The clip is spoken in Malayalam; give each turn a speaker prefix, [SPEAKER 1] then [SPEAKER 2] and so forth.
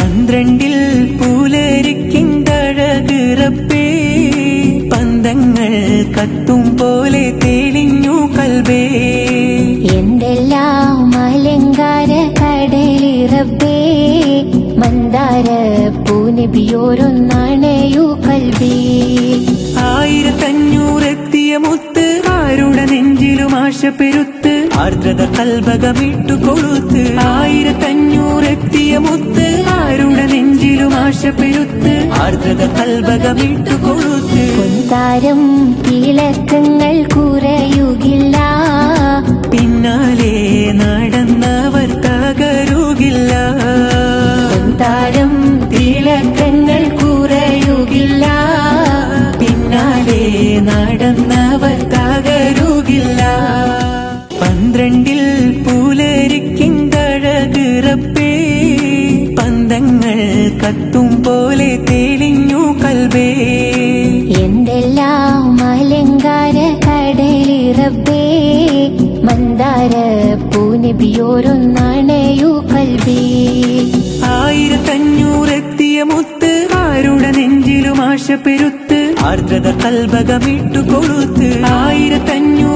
[SPEAKER 1] 12 പൂലരിക്കിന്തഴക് റബ്ബേ പന്തങ്ങൾ കത്തും പോലെ തെളിഞ്ഞു കൽബേ
[SPEAKER 2] എന്തെല്ലാം അലങ്കാര കടലി റബ്ബേ മന്ദാര പൂനബിയോരൊന്നണയു കൽബേ
[SPEAKER 1] 1500 എത്തിയ മുത്ത് ആരുടെ നെഞ്ചിലും ആശ പെരുത്ത് ആർദ്രത കൽബകമിട്ടു കൊളുത്ത് 1500 എത്തിയ മുത്ത് ആരുടെ നെഞ്ചിലും ആശ പെരുത്ത് ആർദ്രത കൽബകമിട്ടു കൊളുത്ത്
[SPEAKER 2] പൊൻതാരം തിളക്കങ്ങൾ കുറയുകില്ല
[SPEAKER 1] പിന്നാലെ നടന്നവർ തകരുകില്ല
[SPEAKER 2] പൊൻതാരം തിളക്കങ്ങൾ കുറയുകില്ല
[SPEAKER 1] പിന്നാലെ നടന്നവർ തകരുകില്ല 12 പൂലരിക്കിന്തഴക് റബ്ബേ പന്തങ്ങൾ കത്തും പോലെ തെളിഞ്ഞു കൽബേ
[SPEAKER 2] എന്തെല്ലാം അലങ്കാര കടലി റബ്ബേ മന്ദാര പൂനബിയോരൊന്നണയു കൽബേ
[SPEAKER 1] 1500 എത്തിയ മുത്ത് ആരുടെ നെഞ്ചിലും ആശ പെരുത്ത് ആർദ്രത കൽബകമിട്ടു കൊളുത്ത് 1500